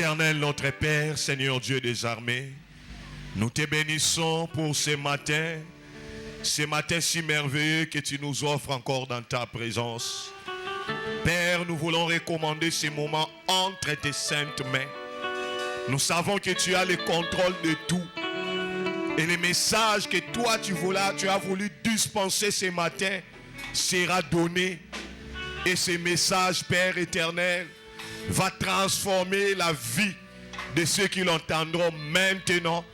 Éternel notre Père, Seigneur Dieu des armées, nous te bénissons pour ce matin si merveilleux que tu nous offres encore dans ta présence. Père, nous voulons recommander ces moments entre tes saintes mains. Nous savons que tu as le contrôle de tout. Et le message que toi tu as voulu dispenser ce matin sera donné. Et ce message, Père éternel, va transformer la vie de ceux qui l'entendront maintenant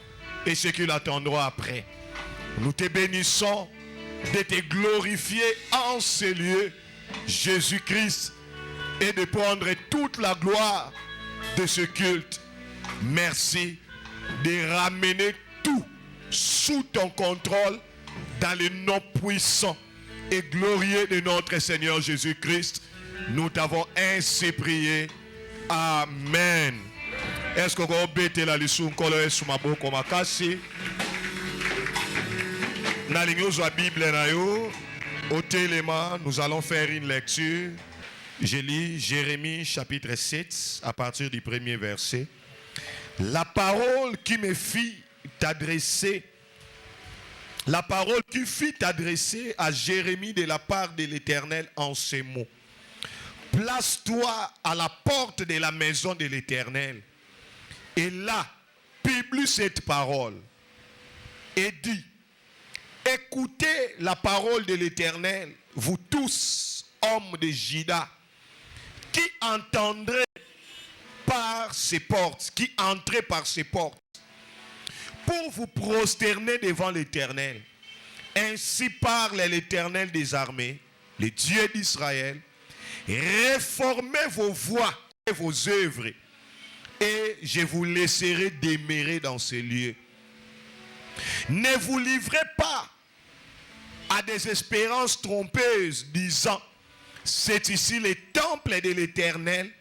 et ceux qui l'attendront après. Nous te bénissons de te glorifier en ce lieu, Jésus-Christ, et de prendre toute la gloire de ce culte. Merci de ramener tout sous ton contrôle dans le nom puissant et glorieux de notre Seigneur Jésus-Christ. Nous t'avons ainsi prié. Amen. Est-ce que vous avez la leçon colorée sous ma bouche comme à casser? Dans la Bible, au téléma, nous allons faire une lecture. Je lis Jérémie chapitre 7 à partir du premier verset. La parole qui me fit t'adresser, la parole qui fut adressée à Jérémie de la part de l'Éternel en ces mots. Place-toi à la porte de la maison de l'Éternel. Et là, publie cette parole. Et dit, écoutez la parole de l'Éternel, vous tous, hommes de Juda, qui entendrez par ces portes, qui entrez par ces portes, pour vous prosterner devant l'Éternel. Ainsi parle l'Éternel des armées, le Dieu d'Israël. Réformez vos voies et vos œuvres, et je vous laisserai demeurer dans ces lieux. Ne vous livrez pas à des espérances trompeuses, disant, c'est ici le temple de l'Éternel,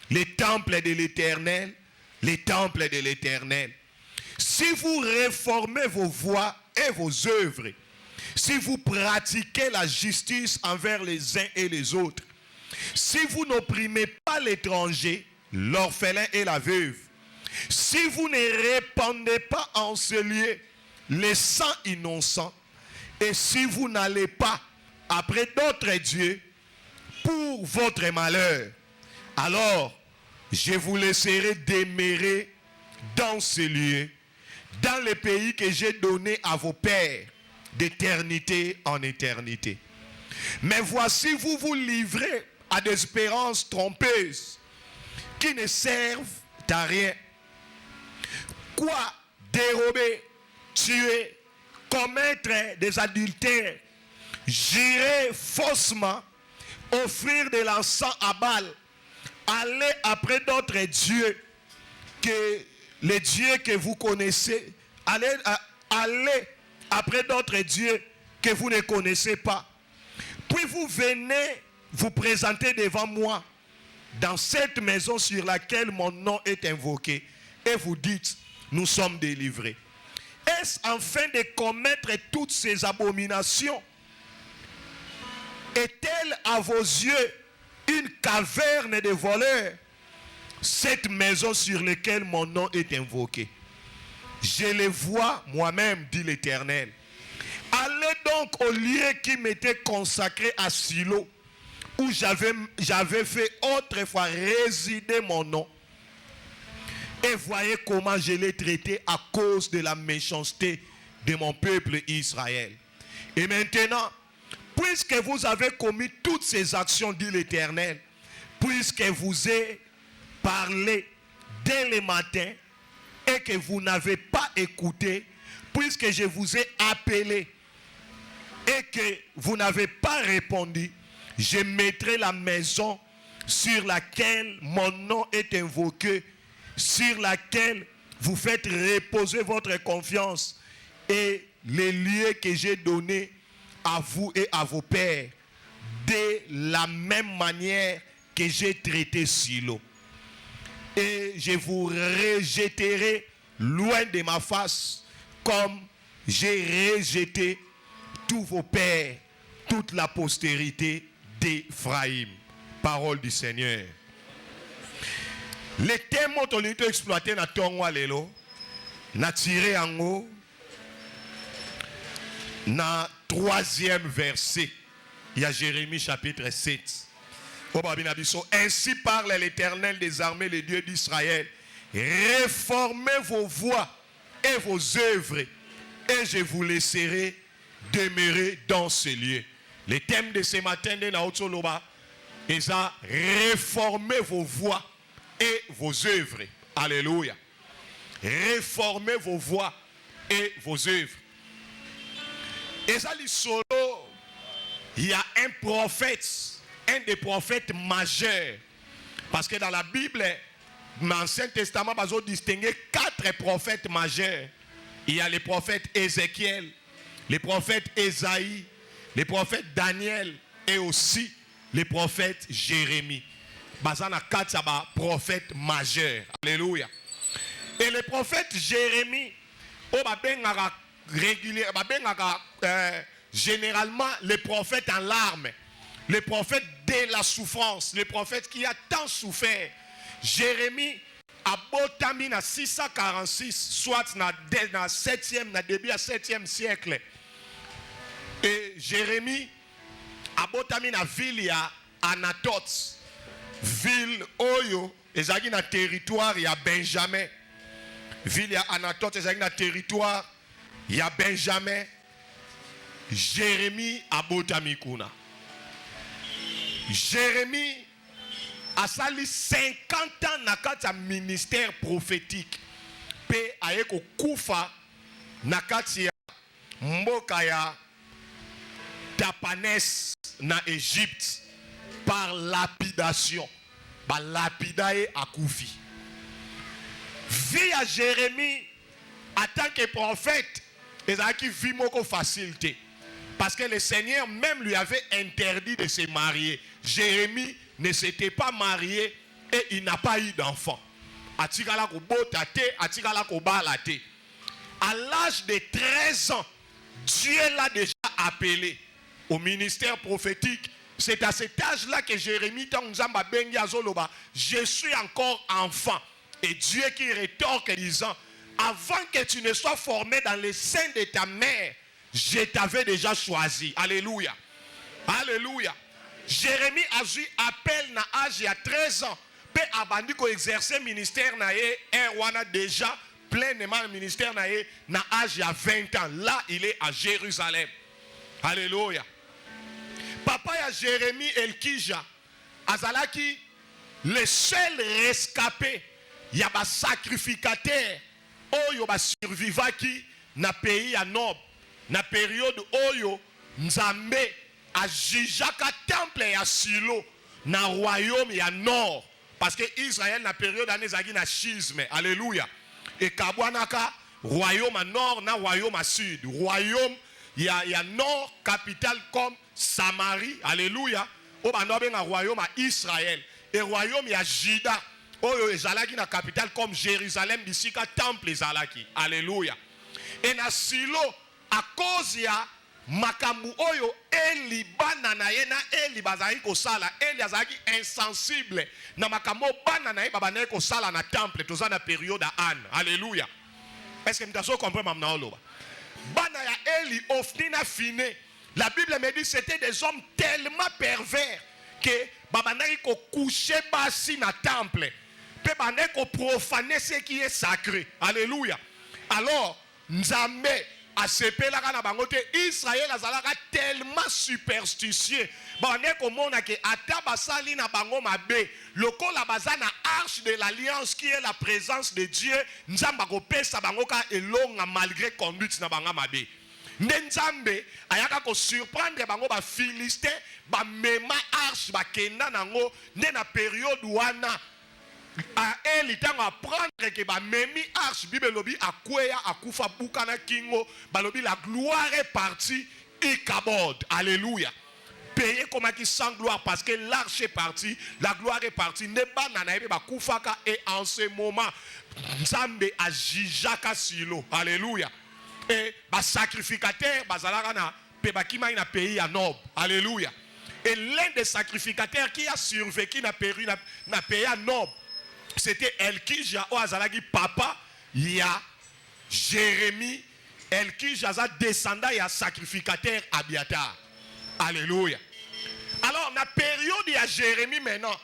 le temple de l'Éternel, le temple de l'Éternel. Si vous réformez vos voies et vos œuvres, si vous pratiquez la justice envers les uns et les autres, si vous n'opprimez pas l'étranger, l'orphelin et la veuve, si vous ne répandez pas en ce lieu les sangs innocents, et si vous n'allez pas après d'autres dieux pour votre malheur, alors je vous laisserai demeurer dans ce lieu, dans le pays que j'ai donné à vos pères, d'éternité en éternité. Mais voici, vous vous livrez à des espérances trompeuses qui ne servent à rien. Quoi? Dérober, tuer, commettre des adultères, jurer faussement, offrir de l'encens à Baal, aller après d'autres dieux que les dieux que vous connaissez, allez après d'autres dieux que vous ne connaissez pas. Puis vous venez vous présenter devant moi dans cette maison sur laquelle mon nom est invoqué et vous dites, nous sommes délivrés. Est-ce afin de commettre toutes ces abominations? Est-elle à vos yeux une caverne de voleurs, cette maison sur laquelle mon nom est invoqué? Je les vois moi-même, dit l'Éternel. Allez donc au lieu qui m'était consacré à Silo, où j'avais fait autrefois résider mon nom. Et voyez comment je l'ai traité à cause de la méchanceté de mon peuple Israël. Et maintenant, puisque vous avez commis toutes ces actions, dit l'Éternel, puisque vous ai parlé dès le matin et que vous n'avez pas écouté, puisque je vous ai appelé et que vous n'avez pas répondu, je mettrai la maison sur laquelle mon nom est invoqué, sur laquelle vous faites reposer votre confiance, et les lieux que j'ai donnés à vous et à vos pères, de la même manière que j'ai traité Silo. Et je vous rejetterai loin de ma face, comme j'ai rejeté tous vos pères, toute la postérité d'Éphraïm. Parole du Seigneur. Les thèmes ont été exploités dans Tongwa Lelo, na tiré en haut, dans 3e verset, il y a Jérémie chapitre 7. Ainsi parle l'Éternel des armées, le Dieu d'Israël. Réformez vos voies et vos œuvres, et je vous laisserai demeurer dans ce lieu. Les thèmes de ce matin de Naotsoloba, ils ont réformé vos voies et vos œuvres. Alléluia. Réformez vos voies et vos œuvres. Et ça, solo, il y a un prophète, un des prophètes majeurs. Parce que dans la Bible, dans l'Ancien Testament, on a distingué 4 prophètes majeurs. Il y a les prophètes Ézéchiel, les prophètes Ésaïe, les prophètes Daniel et aussi les prophètes Jérémie. Bazana 4 prophètes majeurs. Alléluia. Et le prophète Jérémie, généralement les prophètes en larmes, les prophètes de la souffrance, les prophètes qui a tant souffert. Jérémie a botami na 646, soit na 7e, na début à 7e siècle. Et Jérémie a botami na ville ya Anatote, ville Oyo, ezaki na territoire ya Benjamin. Ville ya Anatote, ezaki na territoire ya Benjamin. Jérémie a botami kuna. Jérémie a sali 50 ans na kati ya ministère prophétique. Pe ayeko kufa na kati ya mboka ya Tapanès na Égypte par lapidation. Ba lapidaye akufi. Vie à Jérémie en tant que prophète, il a qui vit moko facilité. Parce que le Seigneur même lui avait interdit de se marier. Jérémie ne s'était pas marié et il n'a pas eu d'enfant. À l'âge de 13 ans, Dieu l'a déjà appelé au ministère prophétique. C'est à cet âge-là que Jérémie, je suis encore enfant. Et Dieu qui rétorque disant, avant que tu ne sois formé dans le sein de ta mère, je t'avais déjà choisi. Alléluia. Alléluia. Jérémie a eu appel na âge à 13 ans. Pe abandi ko exercer ministère na ye wana déjà pleinement le ministère na ye na âge à 20 ans. Là, il est à Jérusalem. Alléluia. Papa ya Jérémie Elkija azalaki le seul rescapé. Il y a un sacrificateur oyo ba survivaki na pays ya Nob. Na période oyo Nzambe a jijaka temple ya Silo na royaume ya Nord. Parce que Israël na période année zagi na schisme. Alléluia. Et kabwanaka royaume à Nord na royaume à Sud. Royaume ya Nord capitale comme Samarie. Alléluia. O banobe na royaume à Israël. Et royaume ya Juda. Oyo ezalaki na capitale comme Jérusalem bisika temple ezalaki. Alléluia. Et na Silo à cause ya makambu oyo Eli bana na ye na Eli bazali ko sala Eli azaki insensible na makambo bana na ye babana ko sala na temple toza na période à Anne. Alléluia. Est-ce que mtaso comprendre mamna oloba bana ya Eli ofni na fine. La Bible me dit c'était des hommes tellement pervers que babana ko coucher basi na temple pe bana ko profaner ce qui est sacré. Alléluia. Alors Nzambe Israël a tellement superstitieux. Le arche de l'alliance qui est la présence de Dieu, malgré conduite na banga mabe. Nzambe ayaka ko surprendre bango ba Philistin ba mema arche ba kenda nango na période wana. A elle il t'a apprendre que ba memi arche bible lobi akweya akufa bukana kingo balobi la gloire est partie ikabod. Alléluia. Payé comme qui sans gloire parce que l'arche est partie, la gloire est partie. Ne ba nanaebe ba kufaka et en ce moment Nzambe a jijaka silo. Alléluia. Et ba sacrificateur bazalaka na pe bakima na pays à Nob. Alléluia. Et l'un des sacrificateurs qui a survécu na pays à Nob c'était Elkija Oazalagi papa ya Jérémie. Elkija a descendant ya sacrificateur Abiatar. Alléluia. Alors, dans la période de Jérémie maintenant,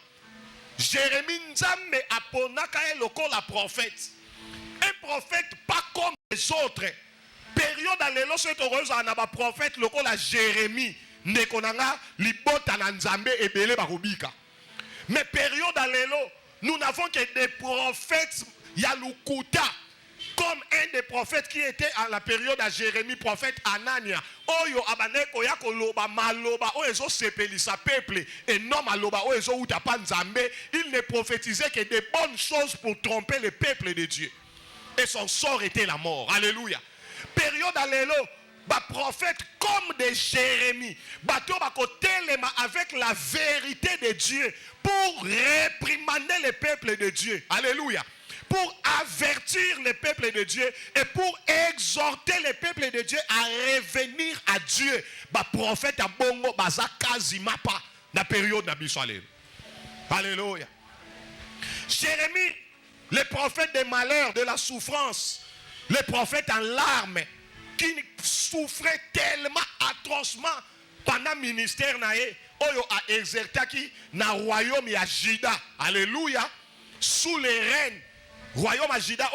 Jérémie Nzambe aponaka lokola prophète. Un prophète pas comme les autres. Période à l'élo, c'est heureuse à un prophète lokola Jérémie. Nekonanga libota na Nzambe ebele barubika. Mais période à l'élo, nous n'avons que des prophètes Yalukuta. Comme un des prophètes qui était à la période à Jérémie, prophète Anania. Oyo abaneko yako loba maloba oezo sepelisa peuple et non maloba oezo utapa nzambe. Il ne prophétisait que des bonnes choses pour tromper le peuple de Dieu. Et son sort était la mort. Alléluia. Période à l'élo, bah prophète comme de Jérémie, bateau bakotelema avec la vérité de Dieu pour réprimander le peuple de Dieu. Alléluia. Pour avertir le peuple de Dieu et pour exhorter le peuple de Dieu à revenir à Dieu. Bah prophète à bongo baza quasiment pas dans la période d'Abishalem. Alléluia. Jérémie, le prophète des malheurs, de la souffrance, le prophète en larmes qui souffrait tellement atrocement pendant le ministère naé, oyo a exerté na royaume ya Juda. Alléluia. Sous les règnes royaume à Juda,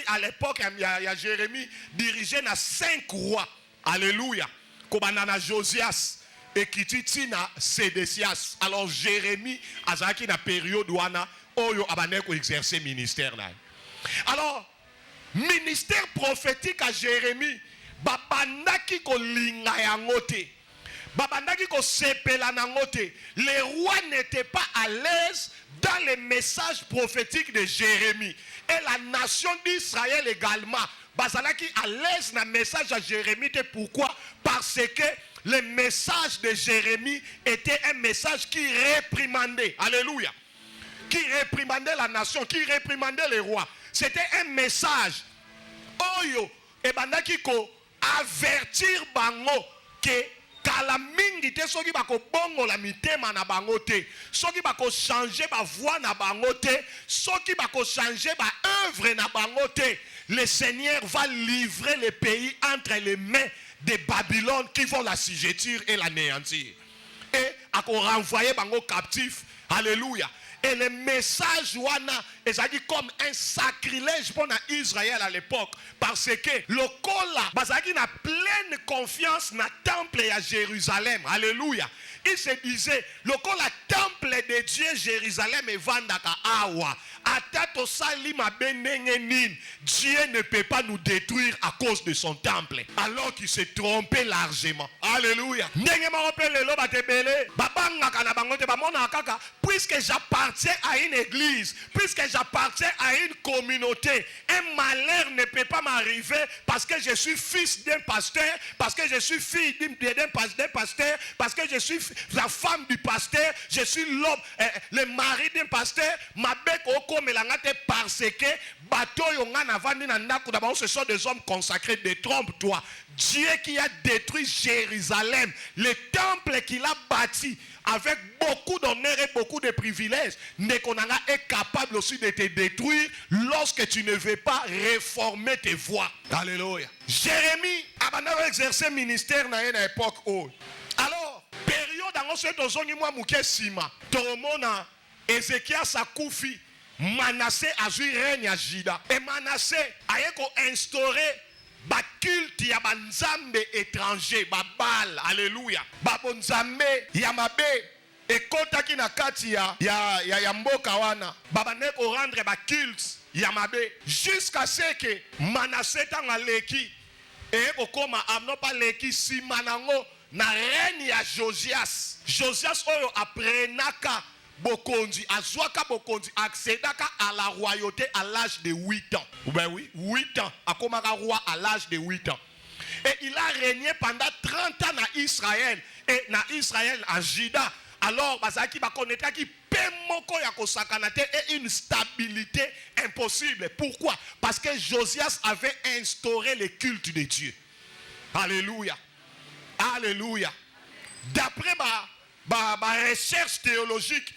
à l'époque, il y a Jérémie dirigé na 5 rois. Alléluia. Kobanana Josias et Kititina Sédécias. Alors Jérémie, azaki na période où on a exercé ministère. Alors, ministère prophétique à Jérémie, babandaki ko linga yangote. Babandaki ko sepela nangote. Les rois n'étaient pas à l'aise dans les messages prophétiques de Jérémie. Et la nation d'Israël également. Bazalaki à l'aise dans le message à Jérémie. Pourquoi? Parce que le message de Jérémie était un message qui réprimandait. Alléluia. Qui réprimandait la nation, qui réprimandait les rois. C'était un message. Oyo, et bandaki ko avertir bango que kala mingi te soki bako bongo la mitema na bango te, soki bako changer ba voix na bango te, soki bako changer ba œuvre na bango te, le Seigneur va livrer le pays entre les mains de Babylone qui vont l'assujettir et l'anéantir. Et ako renvoyer bango captif. Alléluia. Et le message wana est comme un sacrilège pour Israël à l'époque. Parce que le kola, bazaki na pleine confiance na temple à Jérusalem. Alléluia. Il se disait, le kola temple de Dieu Jérusalem est vandaka awa. Atato salima benengenin. Dieu ne peut pas nous détruire à cause de son temple. Alors qu'il s'est trompé largement. Alléluia. Puisque j'appartiens à une église, puisque j'appartiens à une communauté, un malheur ne peut pas m'arriver parce que je suis fils d'un pasteur, parce que je suis fille d'un pasteur, parce que je suis la femme du pasteur, je suis l'homme, le mari d'un pasteur, ma bec au komelangate parce que bateau yongana vandi na ndaku d'abord ce sont des hommes consacrés, détrompe-toi. Dieu qui a détruit Jérusalem, le temple qu'il a bâti avec beaucoup d'honneur et beaucoup de privilèges, Nekonanga est capable aussi de te détruire lorsque tu ne veux pas réformer tes voies. Alléluia. Jérémie a exercé ministère dans une époque où. Alors, période dans ce dozoni moi mouké sima. Toromona Ézéchias Sakoufi, Manassé a joué règne à Juda. Et Manassé a instauré ba culte ya banzambe étranger, babal, alléluia. Babonzambe yamabe ekotaki na kati ya mboka wana. Babaneko rendre ba culte yamabe jusqu'à ce que Manassé tanga leki et okoma amno pa leki si manango na règne ya Josias. Josias oyo aprenaka Bokondi, Azwaka Bokondi, accédaka à la royauté à l'âge de 8 ans. Ben oui, 8 ans. Akomaka roi à l'âge de 8 ans. Et il a régné pendant 30 ans dans Israël. Et dans Israël, en Juda. Alors, Bazaki va connaître qui pemoko yako sakanate et une stabilité impossible. Pourquoi? Parce que Josias avait instauré le culte de Dieu. Alléluia. Alléluia. D'après ma recherche théologique,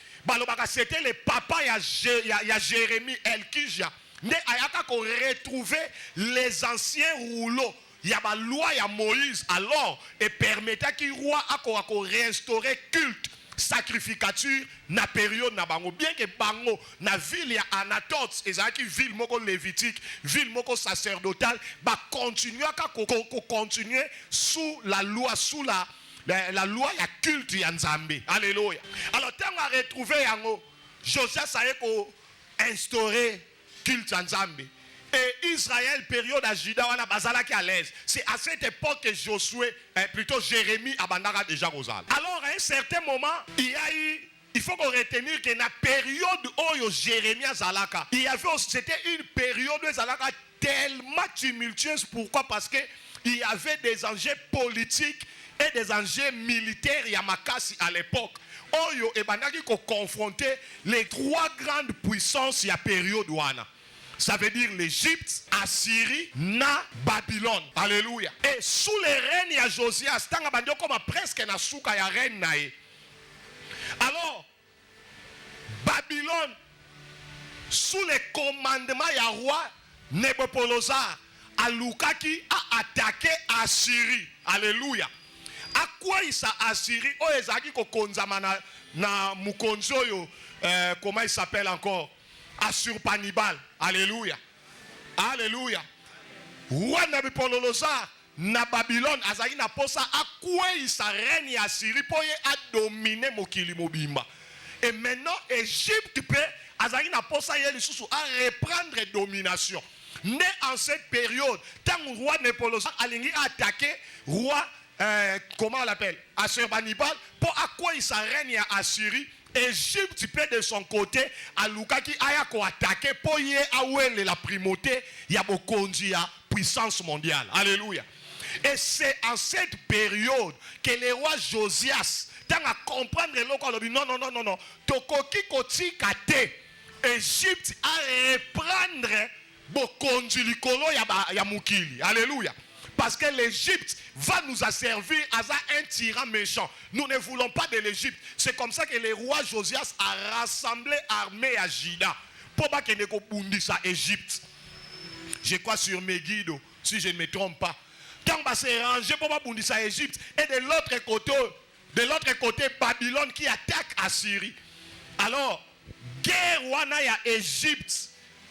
C'était le papa il y a Jérémie Elkija. Il a retrouvé les anciens rouleaux. Il y a la loi de Moïse. Alors, et permettait qu'il roi a réinstaurer culte sacrificature na période na bango. Bien que bango na ville ya Anatote, ezaki ville moko lévitique, ville moko sacerdotale, ba continuer continuer sous la loi, sous la loi ya culte ya Nzambe. Alléluia. Alors tant on a retrouvé yango, Josias a instauré culte ya Nzambe. Et Israël, période à Juda, on a bazalaki à l'aise. C'est à cette époque que Josué, plutôt Jérémie, abandara déjà Rosal. Alors, à un certain moment, il faut qu'on retenir que la période où Jérémie a Zalaka, c'était une période où Zalaka tellement tumultueuse. Pourquoi? Parce que il y avait des enjeux politiques et des enjeux militaires Yamakasi à l'époque. Oyo et Bandaki qui confrontaient les trois grandes puissances de la période Wana. Ça veut dire l'Égypte, Assyrie, na Babylone. Alléluia. Et sous les règnes de Josias, tant que comme presque na souka ya reine nae. Alors, Babylone, sous les commandements du roi Nabopolassar, Alukaki a attaqué Assyrie. Alléluia. À quoi il s'est Assyrie? Oh, ezaki ko konzama na mukonzoyo, comment il s'appelle encore? Assurbanipal. Alléluia. Alléluia. Roi Nabopolassar na Babylone azaki na posa akwa isa règne ya Syrie pour a dominer mokili mobimba. Et maintenant Égypte peut azaki na posa yeli susu a reprendre domination. Né en cette période, tant roi Nabopolassar alingi attaquer roi comment on l'appelle? Assurbanipal pour akwa isa règne ya Assyrie. Égypte peut de son côté à Lukaki ayako attaquer pour y awele la primauté ya bokonzi ya puissance mondiale. Alléluia. Et c'est en cette période que le roi Josias t'a à comprendre non tokoki koti kate Égypte a reprendre bokonzi likolo ya mukili. Alléluia. Parce que l'Égypte va nous asservir à un tyran méchant. Nous ne voulons pas de l'Égypte. C'est comme ça que le roi Josias a rassemblé l'armée à Juda. Pour pas qu'il ne bundisse à Égypte. Je crois sur Megiddo, si je ne me trompe pas. Quand on va se ranger pour pas bundisse à Égypte. Et de l'autre côté, Babylone qui attaque Assyrie. Alors, guerre wana ya Égypte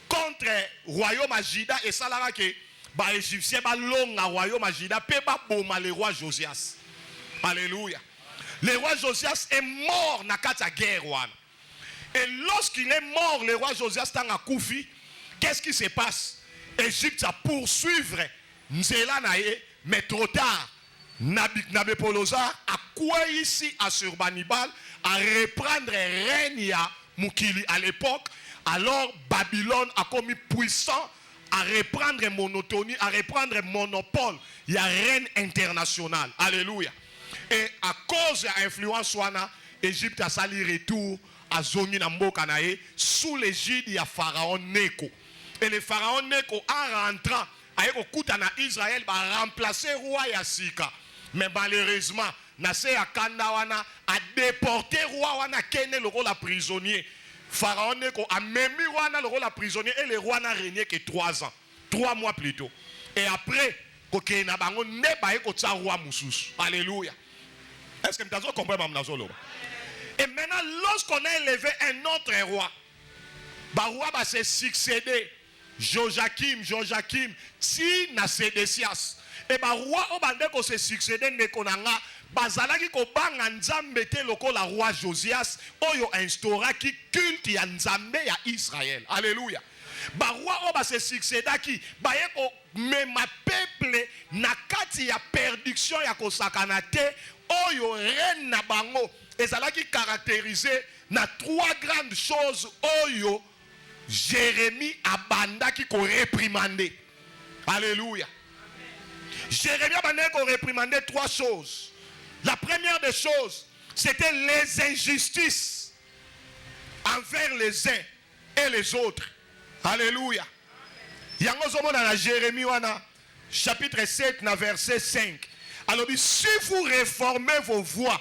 contre royaume à Juda et ça là que les Égyptiens ont royaume à Juda, le roi Josias. Alléluia. Le roi Josias est mort dans la guerre. Et lorsqu'il est mort, le roi Josias dans la Koufi, qu'est-ce qui se passe? Égypte a poursuivre Nzela nae, mais trop tard. Nabopolassar a quoi ici à Assurbanipal à reprendre règne à Mukili à l'époque. Alors Babylone a commis puissant à reprendre monotonie, à reprendre monopole. Il y a reine internationale. Alléluia. Et à cause de l'influence wana, Égypte a sali retour à Zongi Nambokanae sous l'égide de Pharaon Neko. Et le Pharaon Neko en rentrant à Israël va remplacer le roi Yassika. Mais malheureusement, Nassé Akandawana a déporté le roi wana Kene le rôle prisonnier. Pharaon Neko a même mis le roi prisonnier et le roi n'a régné que 3 ans. 3 mois plus tôt. Et après, alléluia. Est-ce que vous avez compris? Et maintenant, lorsqu'on a élevé un autre roi, le roi va se succéder. Joachim, ti na Sédécias. Et le roi va se succéder. Bazalaki ko banga Nzambe te lokola roi Josias oyo instaura ki culte ya Nzambe ya Israël. Alléluia. Ba roi o ba se succédaki ba ye ko mema peuple na kati ya perdiction ya ko sakana te oyo reine na bango ezalaki caractérisé na 3 grandes choses oyo Jérémie abandaki ko réprimander. Alléluia. Jérémie abandaki ko réprimander 3 choses. La première des choses, c'était les injustices envers les uns et les autres. Alléluia. Yangozomona Jérémie wana chapitre 7 verset 5. Alors si vous réformez vos voies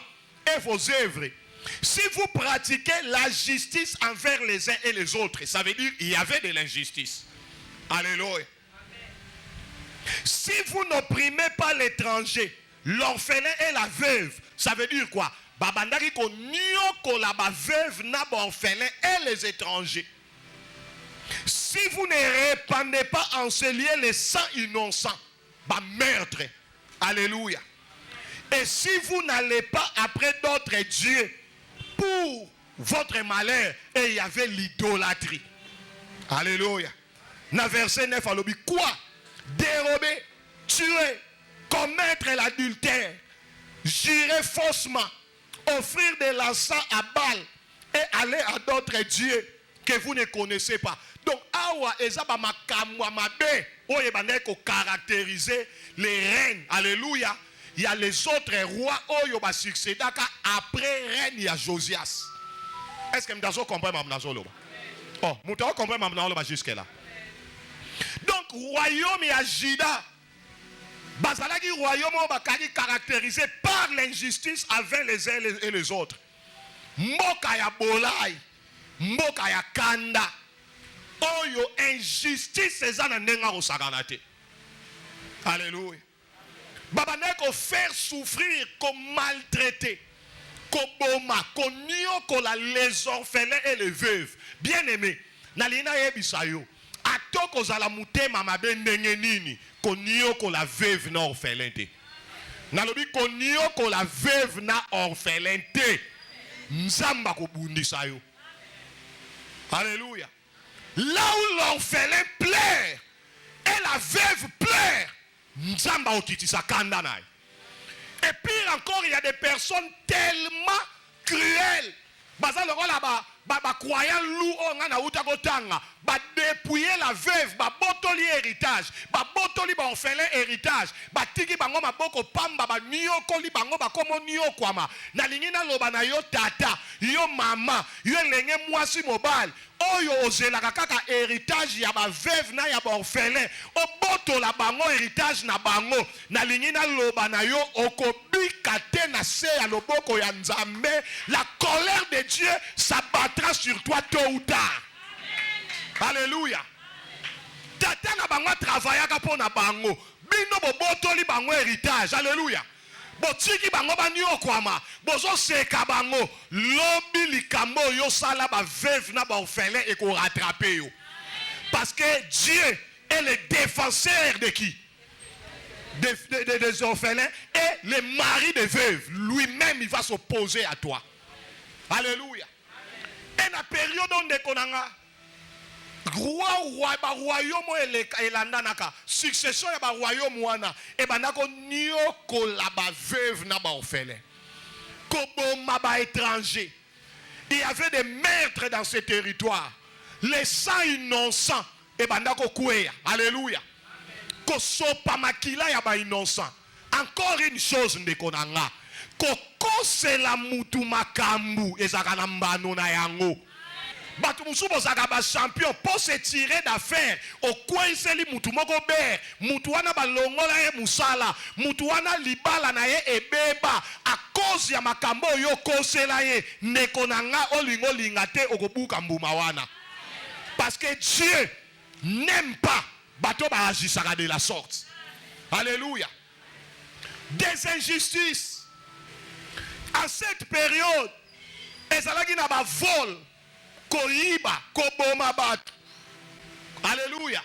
et vos œuvres Si vous pratiquez la justice envers les uns et les autres, ça veut dire qu'il y avait de l'injustice. Alléluia. Si vous n'opprimez pas l'étranger, l'orphelin et la veuve, ça veut dire quoi? Babandaki ko nyoko la veuve na orphelin et les étrangers. Si vous ne répandez pas en ce lieu les sangs innocents, meurtre. Alléluia. Et si vous n'allez pas après d'autres dieux pour votre malheur, et il y avait l'idolâtrie. Alléluia. Dans verset 9, on dit quoi? Dérober, tuer, commettre l'adultère, jurer faussement, offrir de l'encens à Baal et aller à d'autres dieux que vous ne connaissez pas. Donc, awa ezaba makamwa mabe, oye bandeko caractériser les reines. Alléluia. Il y a les autres rois oyo ba succédaka après règne ya Josias. Est-ce que m'dazo comprend mamnazo loba? Oh, m'dazo comprend mamnazo loba jusque là. Donc, royaume ya Juda, bazalaki royaume bakaki caractérisé par l'injustice avec les uns et les autres. Mboka ya bolai, mboka ya kanda. Oyo injustice ezana nenga osaganate. Alléluia. Babaneko faire souffrir, comme maltraiter, comme boma, comme nyoko la les orphelins et les veuves. Bien aimé, nalina yebisayo. Atoko zala mutema mabe ndenge nini, ko nyoko la veuve na orphelin te. Nalobi ko nyoko la veuve na orphelin te. Nzamba ko bundisayo. Alléluia. Là où l'orphelin pleure et la veuve pleure, Nzamba otitisa kanda naï. Et pire encore, il y a des personnes tellement cruelles. Baza loko la ba croyant lou on a uta gotanga, ba dépouiller la veuve, ba botoli héritage, ba botoli ba orphelin héritage, ba tiki bango maboko pamba ba nyoko li bango ba komo nyoko ama. Na lingina loba na yo tata, yo mama, yo lenge mwasi mobile. Oyo ozelaka kaka héritage ya ba veuve na ya ba orphelin. O boto la bango héritage na bango. Na lingina loba na yo okobika te na se ya loboko ya Nzambe. La colère de Dieu s'abattra sur toi tôt ou tard. Alléluia. Tata na bango travaillaka po na bango. Bino bobotoli bango héritage. Alléluia. Botiki bango banyo kwama. Bozo seka bango. Lobi likambo yo sala ba veuve na ba orphelin et ko rattraper yo. Parce que Dieu est le défenseur de qui? Des orphelins et le mari des veuves. Lui-même il va s'opposer à toi. Alléluia. Et la période où on a royaume elandanaka succession ya ba royaume wana e banako nyoko la ba veuve na ba orphelin koboma ba étranger. Il y avait des maîtres dans ce territoire. Les sangs innocents e bandako kweya. Alléluia. Ko sopa makila ya ba innocent. Encore une chose ndekonanga. Koko c'est la mutu makambu ezaka na mbano na yango. Batumusubo zagaba champion pour se tirer d'affaire au coin seli mutu moko ber mutu wana balongola ye musala mutu wana libala na ye ebeba a cause ya makambo yo kosela ye nekonanga olingo lingate okobuka mbuma wana parce que Dieu n'aime pas bato ba agisaka de la sorte. Alléluia. Des injustices à cette période ezalaki na ba vol koyiba koboma bato. Alléluia.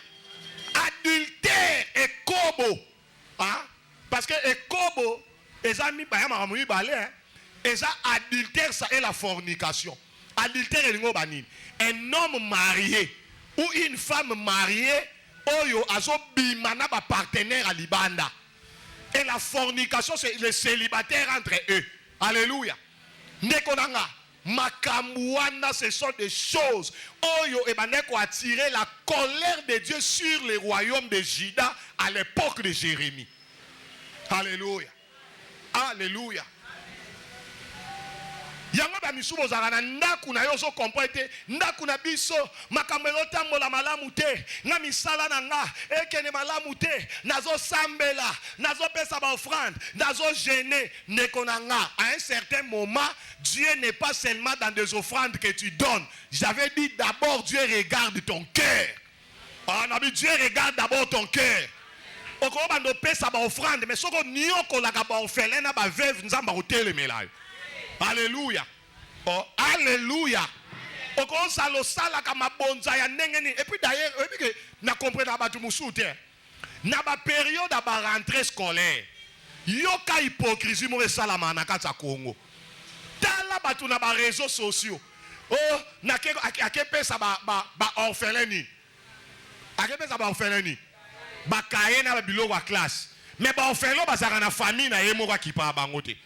Adultère et kobo. Hein? Parce que kobo ezami bayama mui balé eza adultère ça est la fornication. Adultère est ngo banini. Un homme marié ou une femme mariée oyo azo bimana ba partenaire à libanda. Et la fornication c'est le célibataire entre eux. Alléluia. Nekonanga Makamouana, ce sont des choses. Oyo ebaneko a tiré la colère de Dieu sur les royaumes de Juda à l'époque de Jérémie. Alléluia. Alléluia. yango ba misubo zaka ndaku na yo zo comprendre ndaku na biso makambo elotambola malamu te nga misala na nga ekene malamu te nazo sambela nazo pesa ba offrande nazo gêner ndeko na nga. À un certain moment Dieu n'est pas seulement dans des offrandes que tu donnes. J'avais dit d'abord Dieu regarde ton cœur. Dieu regarde d'abord ton cœur. Oko bando pesa ba offrande mais soko nioko la ka ba orphelin na ba veuve nzamba hotele melayo. Alléluia. Oh, alléluia. Et puis d'ailleurs, na comprendre ba tumusoute. Na ba période ba rentrée scolaire. Yoka hypocrisie mo salama na kata Congo. Tala batu na ba réseaux sociaux. Oh, na ke pesa ba orphelin. Ake pesa ba orphelin. Ba kaye na ba biloko wa classe. Mais ba orphelin ba zaka na famille na yemo kwa kipa bango te.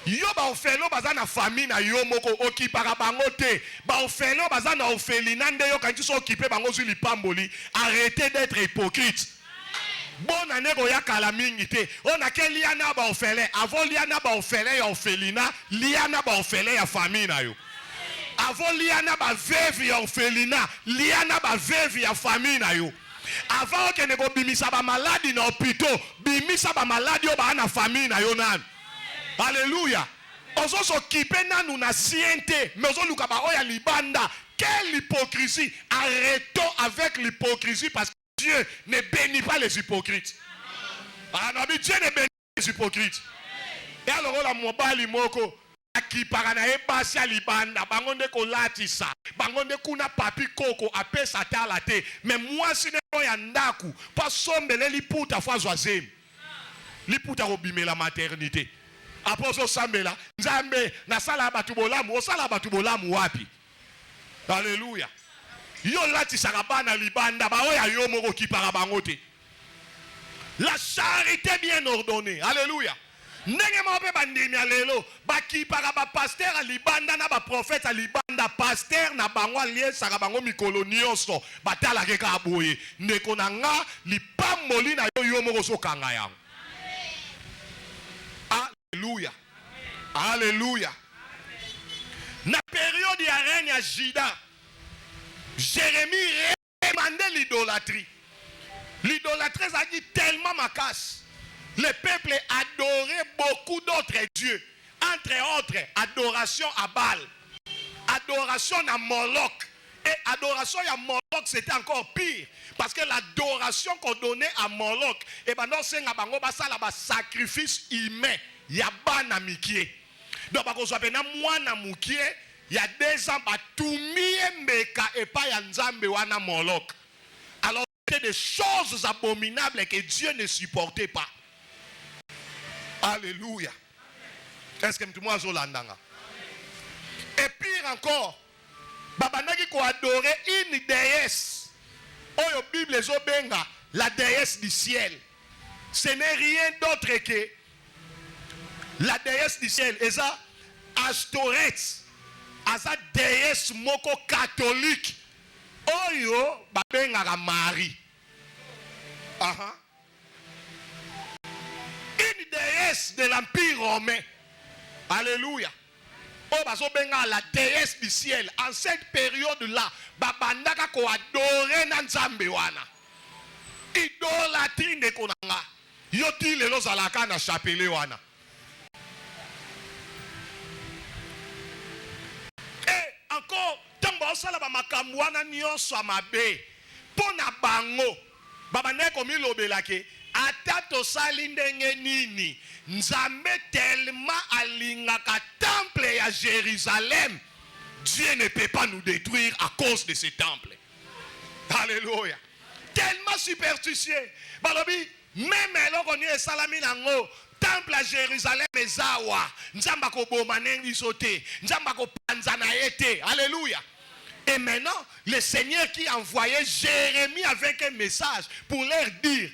Yo ba orphelin baza na famille na yo moko okipaka bango te. Ba orphelin baza na orphelinat nde yo kanti so okipe bango zuli pamboli. Arrêtez d'être hypocrite. Bon année ko ya kala mingi te. On a ke liana ba orphelin. Avant liana ba orphelin ya orphelinat, liana ba orphelin ya famille na yo. Avant liana ba veuve ya orphelinat, liana ba veuve ya famille na yo. Avant que ne ko bimisa ba maladi na hôpital, bimisa ba maladi yo ba na famille na yo nan. Alléluia. Ozo s'occuper nanu na siente, mais ozo luka ba oya libanda. Quelle hypocrisie! Arrêtons avec l'hypocrisie parce que Dieu ne bénit pas les hypocrites. Ah non, mais Dieu ne bénit pas les hypocrites. Et alors la mobali moko aki parana e basi libanda bangonde ko latisa bangonde kuna papi koko apesa tala te mais moi si ne ya ndaku pas sombele liputa fwa zwazem liputa robime la maternité. Après so sambela nzambe na sala batu bolamu osala batu bolamu wapi. Alléluia. Yo lati sakabana libanda ba oya yo moko kipara bango te. La charité bien ordonnée. Alléluia. Ndenge mo pe bandimi alelo ba kipara ba pasteur a libanda na ba prophète a libanda pasteur na bango alie sakabango mikolo nyonso batala ke ka boye ndeko na nga lipamoli na yo yo moko so kanga yango. Alléluia. Alléluia. Na période ya règne ya Juda, Jérémie demandait l'idolâtrie. L'idolâtrie a dit tellement macasse. Le peuple adorait beaucoup d'autres dieux. Entre autres, adoration à Baal, adoration à Moloch. Et adoration à Moloch, c'était encore pire. Parce que l'adoration qu'on donnait à Moloch, et ben non, c'est un sacrifice humain. Yabana mikie. Donc, parce que na mwana mukie, il y a 2 ans, batumie meka et pas yanzambe wana Moloch. Alors, c'était des choses abominables que Dieu ne supportait pas. Alléluia. Est-ce que tu m'as zolandanga? Et pire encore, babanaki ko adorer une déesse. Oyo Bible zobenga, la déesse du ciel. Ce n'est rien d'autre que la déesse du ciel. Et ça, Astoret, asa déesse moko catholique. Oyo babenga Marie. Aha. Une déesse de l'Empire romain. Alléluia. Oh, baso benga la déesse du ciel. En cette période-là, babandaka ko adorer na nzambe wana. Idolâtrie ne konanga. Yoti lelo zalaka na chapele wana. Et encore, tambo sala ba makambo wana nyonso amabe. Pona bango. Babandaka ko milobelake. Ata tosali ndenge nini nzambe tellement alingaka temple à Jérusalem, Dieu ne peut pas nous détruire à cause de ce temple. Alléluia. Tellement superstitieux. Balobi même eloko ni esalami nango temple à Jérusalem ezawa nzamba ko boma nengi sote nzamba ko panza na ete. Alléluia. Et maintenant le Seigneur qui envoyait Jérémie avec un message pour leur dire,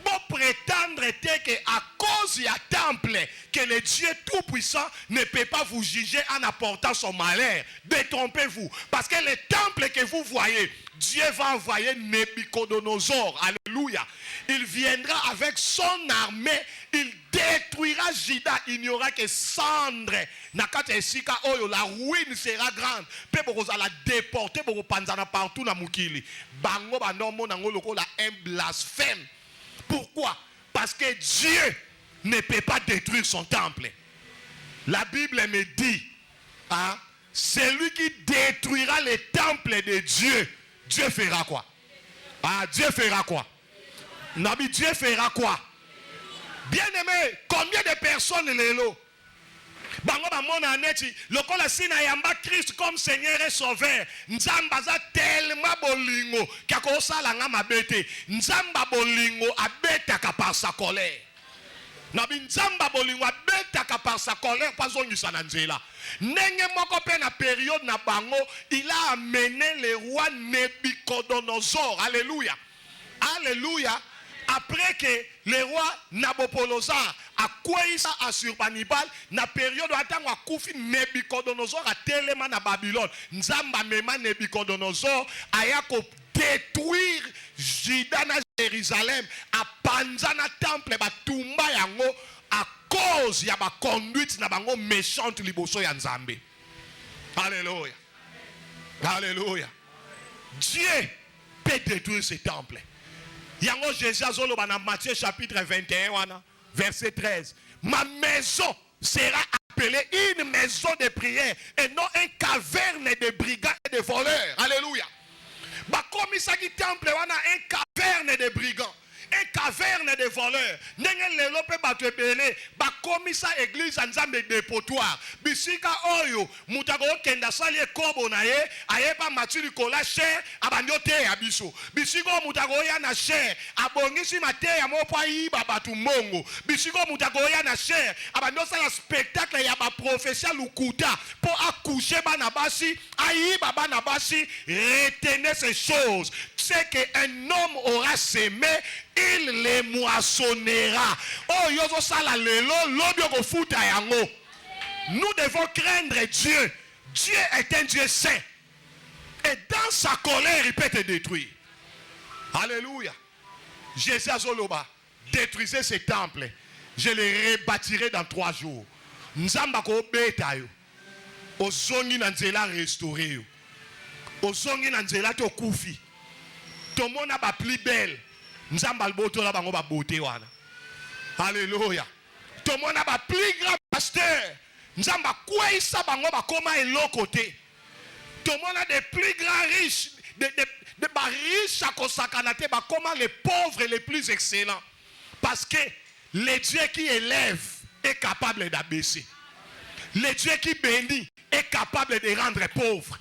bon prétendre qu'à cause du temple, que le Dieu Tout-Puissant ne peut pas vous juger en apportant son malheur. Détrompez-vous. Parce que le temple que vous voyez, Dieu va envoyer Nabucodonosor. Alléluia. Il viendra avec son armée. Il détruira Juda. Il n'y aura que cendre. La ruine sera grande. Peu la déporter partout dans Mukili. Bango banomo nango lokola un blasphème. Pourquoi? Parce que Dieu ne peut pas détruire son temple. La Bible me dit, hein, celui qui détruira le temple de Dieu, Dieu fera quoi? Ah, Dieu fera quoi? Nabi, Dieu fera quoi? Bien-aimé, combien de personnes les lots? Bango ba mona neti lokola sina yamba Christ comme Seigneur et Sauveur. Nzamba za tellement bolingo kya ko sala nga mabete. Nzamba bolingo abetaka par sa colère. Nabi nzamba bolingo abetaka par sa colère pas zongisa na nzela. Ndenge moko pe na période na bango, il a amené le roi Nabucodonosor. Alléluia. Alléluia. Après que le roi Nabopolosar a kweyisa à Surbanibal, na période où a koufi Nabucodonosor a telema na Babylone. Nzamba mema Nabucodonosor a yako détruire Juda na Jérusalem, a panza na temple ba tumba yango à cause ya ba conduite na bango méchante liboso ya Nzambe. Alléluia. Alléluia. Dieu peut détruire ce temple. Yango Jésus azoloba na Matthieu chapitre 21 verset 13. Ma maison sera appelée une maison de prière et non une caverne de brigands et de voleurs. Alléluia. Ba komisaki temple wana un caverne de brigands, un caverne de voleurs. Nenge lelo pe bato ebele ba komisa église Nzambe dépotoir. Bisika oyo mutako kenda sali ekobo na ye ayeba matuli kola cher abanyote ya biso. Bisiko mutako ya na cher abongisi mate ya mopo ayiba batu mongo. Bisiko mutako ya na cher abanyosa la spectacle ya ba prophétie lukuta pour accoucher bana basi ayiba bana basi. Retenez ces choses. C'est qu'un homme aura semé, il les moissonnera. Oh, yozo sala lelo, lobyo ko futa yango. Nous devons craindre Dieu. Dieu est un Dieu saint. Et dans sa colère, il peut te détruire. Alléluia. Jésus azoloba, détruisez ce temple. Je les rebâtirai dans 3 jours. Nzamba ko beta yo. Ozongi na nzela restauré yo. Ozongi na nzela to kufi. Tout le monde a plus belle. Nzamba boto la bango ba beauté wana. Alléluia. Tout le monde a plus grand pasteur. Nzamba kweyisa bango ba koma elo côté. Tout le monde a des plus grands riches, de riches à kosakanate ba koma les pauvres les plus excellents. Parce que le Dieu qui élève est capable d'abaisser. Le Dieu qui bénit est capable de rendre pauvre.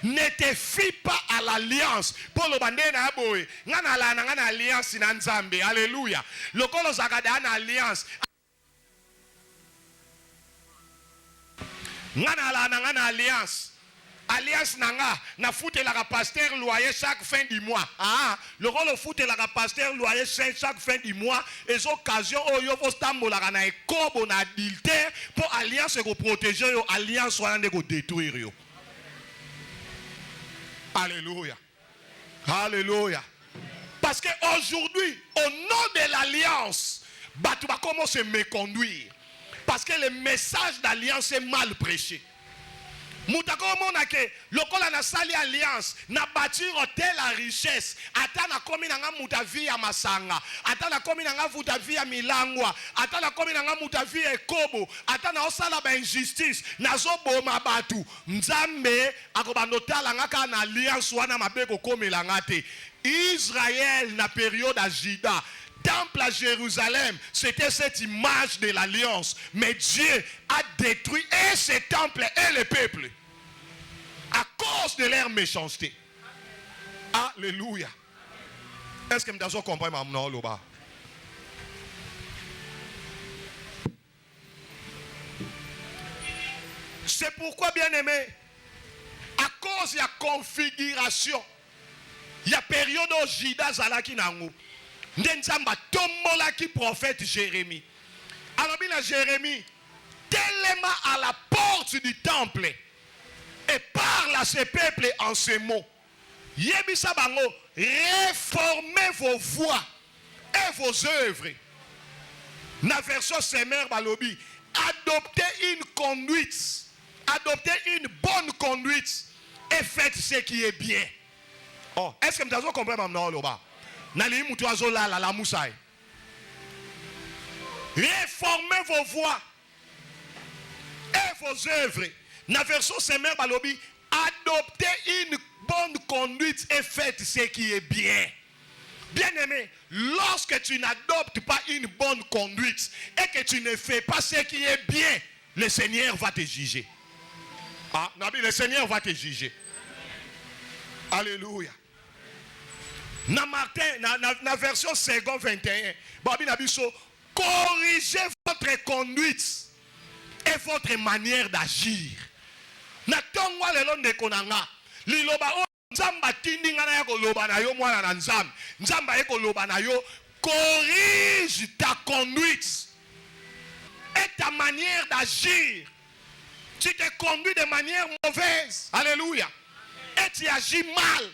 Ne te fie pas à l'alliance. Pour le bandé na boy, ngana alliance na Nzambe. Alléluia. Le kolo zakada na alliance. Ngana alliance. Alliance nanga na foute la pasteur loyer chaque fin du mois. Ah, le rôle foute la pasteur loyer chaque fin du mois. Et occasions où yo faut stambola na ekobo na adultère pour alliance ko protéger yo, alliance wana de ko détruire yo. Alléluia. Alléluia. Parce qu'aujourd'hui, au nom de l'alliance, tu vas commencer à me conduire. Parce que le message d'alliance est mal prêché. Moutako mona ke lokola na sali alliance na bâtir hôtel à richesse ata na komi na nga mutavi ya masanga ata na komi na nga mutavi ya milangwa ata na komi na nga mutavi ya ekobo ata na osala ba injustice nazo boma batu Nzambe akobandotala nga ka na alliance wana mabeko komela nga te. Israël na période à Juda, temple à Jérusalem, c'était cette image de l'alliance. Mais Dieu a détruit et ce temple et le peuple à cause de leur méchanceté. Alléluia. Est-ce que vous avez compris maintenant là-bas? C'est pourquoi, bien aimé, à cause de la configuration Il y a période où Jida Zalaki nango. Ndenzamba tombola ki prophète Jérémie. Alors bien Jérémie, tellement à la porte du temple et parle à ce peuple en ces mots. Yebisa bango, réformez vos voies et vos œuvres. La version Semer Balobi, adoptez une conduite, adoptez une bonne conduite et faites ce qui est bien. Oh, est-ce que vous avez compris maintenant là-bas? Nali mutuazo la moussaï. Réformez vos voies et vos œuvres. La version Semer Balobi, adoptez une bonne conduite et faites ce qui est bien. Bien-aimé, lorsque tu n'adoptes pas une bonne conduite et que tu ne fais pas ce qui est bien, le Seigneur va te juger. Ah, Nabi, le Seigneur va te juger. Alléluia. Dans Martin, la version second 21, Babi Nabiso, corrigez votre conduite et votre manière d'agir. Na tongwa lelo ndekonanga, liloba o nzamba tindinga na yako loba na yo mwana na nzamba, nzamba yako loba na yo, corrige ta conduite et ta manière d'agir. Tu te conduis de manière mauvaise, alléluia, et tu agis mal.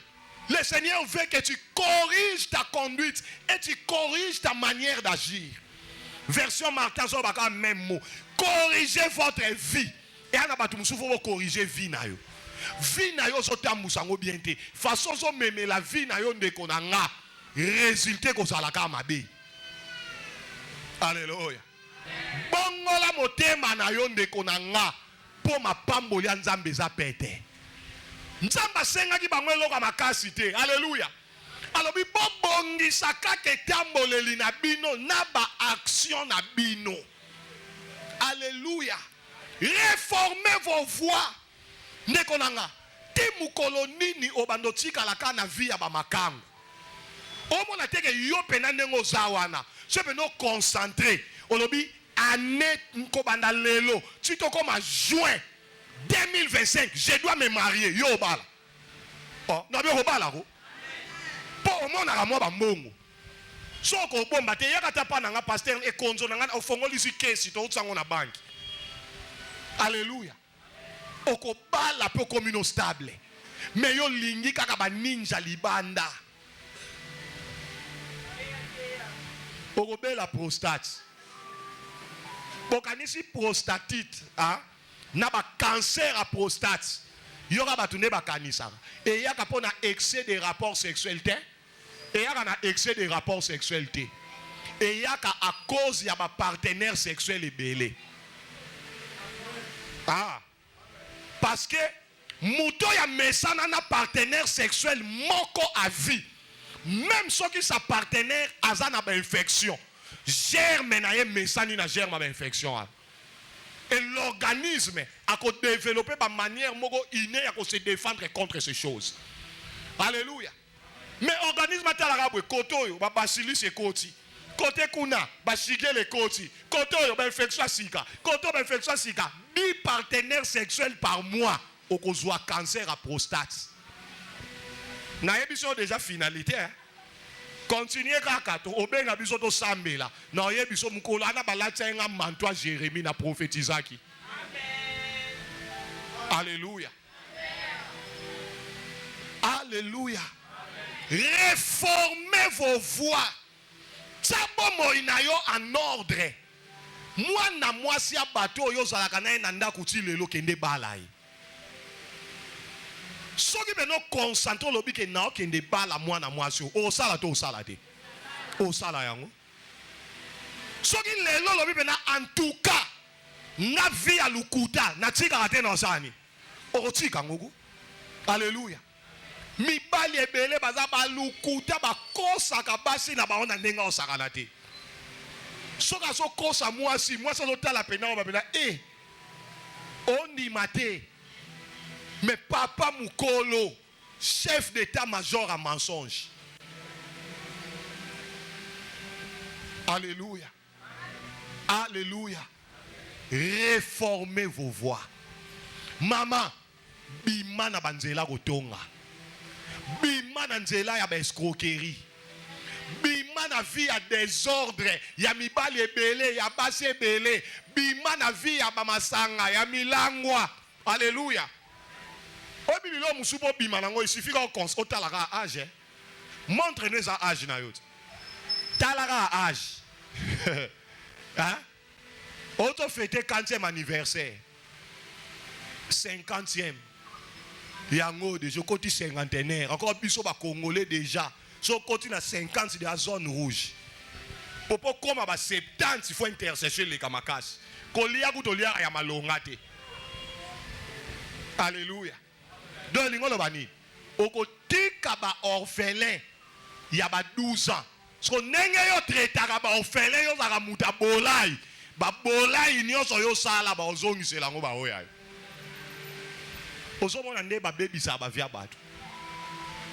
Le Seigneur veut que tu corriges ta conduite et tu corriges ta manière d'agir. Version Martin, ça va même mot. Corrigez votre vie. Et à la base, il faut corriger vie na yo. Vie na yo so tamusango bien te. Façon so meme la vie na yo ndeko na nga. Résulté ko salaka mabe. Alléluia. Bongola motema na yo ndeko na nga. Po ma pamboli ya nzambe za pete. Nzamba senga ki bango loka makasi te. Alléluia. Alors bi bobongi sakake tamboleli na bino na ba action na bino. Alléluia. Réformez vos voies. Nekonanga. Ti mukolo nini obando tika laka na vie ya ba makango. Omona teke yo pena ndengo zawana. Se peno concentré. Olobi année nkobanda lelo. Tu to comme à juin 2025, je dois me marier. Yo bala. Oh, na be obala ko. Po omona ka mo ba mbongo. Soko bomba te yakata pa na nga pasteur e konzo na nga ofongoli si kesi to utsango na banki. Alléluia. Oko bala po communo stable. Mais yo lingi kaka ba ninja libanda. Oko bela prostate. Bokanisi prostatite, hein? Na ba cancer à prostate. Yoga batune ba kanisa. Et yaka pona excès de rapports sexuels. Et yaka na excès de rapports sexuels. Et yaka à cause ya ba partenaire sexuel et belé. Ah. Parce que muto ya mesana na partenaire sexuel moko à vie. Même ceux qui sa partenaire azana ba infection. Germe na ye mesani na germe ba infection. Et l'organisme a développé par manière moko innée à se défendre contre ces choses. Alléluia. Mais l'organisme a talarabe koto ba bacillus et koti. Côté kuna ba shige le koti. Koto ba infection sika. Koto ba infection sika. 10 partenaires sexuels par mois au kozwa cancer à prostate. Na yebiso déjà finalité hein. Continuez kakato obenga biso to sambela na yebiso mukolo ana balati nga mantoa Jérémie na prophétisaki. Amen. Alléluia. Amen. Alléluia. Réformez vos voies. Tabo moina yo en ordre. Moi na moi si abato yo zalaka na nanda kuti lelo kende balai. Soki beno concentre lobi ke na okende bala mwana mwasi o sala to o sala te o sala yango soki lelo lobi bena en tout cas na vie alukuta na tika ate na osani o tika ngoko. Alléluia. Mibali ebele baza balukuta bakosa kabasi na baona ndenga osakana te soka so kosa mwasi so tala pena ba bela ondima te. Mais papa Mukolo, chef d'état-major à mensonge. Alléluia. Alléluia. Réformez vos voies. Maman, bima na banzela kotonga. bima na nzela ya ba escroquerie, bima na vie ya désordre, ya mibali ebele, ya basi ebele, bima na vie ya ba masanga, ya milangwa. Alléluia. Obi bilo musubo bima nango, il suffit qu'on otalaka âge. Montre-nous à âge na yo. Talara âge. Hein? Auto fêté 40e anniversaire. 50e. Yango déjà côté cinquantenaire. Encore biso ba congolais déjà. So côté na 50 de la zone rouge. Popo comme ba 70 il faut intercession les kamakas. Kolia kutolia ya malongate. Alléluia. Donc lingo lobani. Okotika ba orphelin ya ba 12 ans. So nenge yo traitaka ba orphelin yo zaka muta bolai. Ba bolai nyonso yo sala ba ozongisela ngo ba oya. Ozomona nde ba bebisa ba via bato.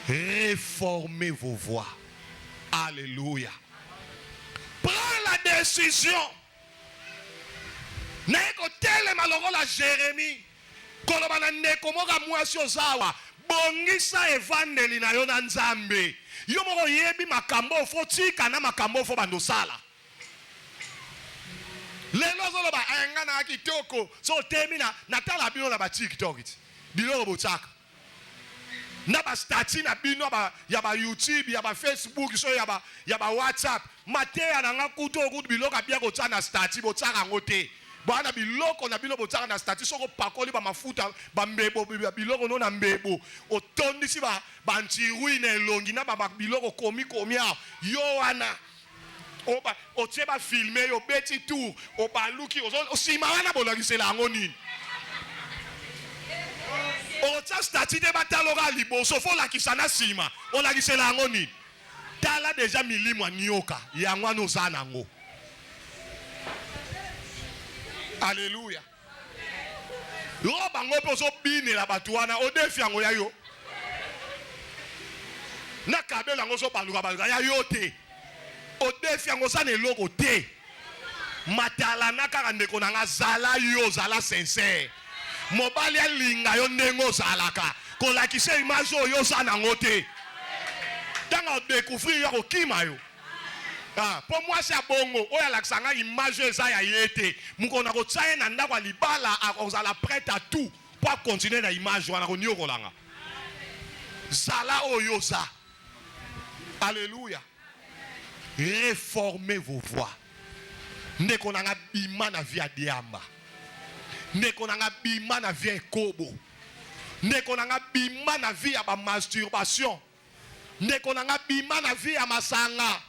Réformez vos voies. Alléluia. Prends la décision. Neko tele malongo la Jérémie. Kolobana neko moka mwasi ozawa. Bongisa evangeli na yo na Nzambe. Yo moko yebi makambo fo tika na makambo fo bandosala. Lelo zoloba anga na kitoko. So temina natala bino na ba TikTok it. Bilo botaka. Na ba stati na bino ya ba YouTube, ya ba Facebook, so ya ba WhatsApp. Mateya na ngakuto okutu biloko bia ko tsana stati botaka ngote. Bana biloko na bino botaka na stati soko pakoli ba mafuta ba mbebo biloko no na mbebo. Otondisi ba ntiruine elongi na ba biloko komi yo wana. Oba oteba filmer yo beti tour oba luki osima wana bolakisela ngo nini. Ocha stati de bataloga liboso fo la kisana sima o la kisela ngo nini. Tala deja milimo nyoka yango no zana ngo. Alléluia. Roba ngo poso bine la batuana o defi yango ya yo. Na kabela ngo so baluka ya yo te. O defi yango sana eloko te. Matala na kaka ndeko na nga zala yo zala sincère. Mobali alinga yo ndengo zalaka. Kolakise image yo sana ngote. Tanga découvrir yo kima yo. Ah, pour moi c'est bongo. Oya laksanga image eza ya yete. Mukona ko tsaye na ndako libala akozala prête à tout pour continuer na image wana ko nyoko langa. Zala oyo za. Alléluia. Réformez vos voies. Ndeko na bima na via diamba. Ndeko na bima na via kobo. Ndeko na bima na via ba masturbation. Ndeko na bima na via masanga.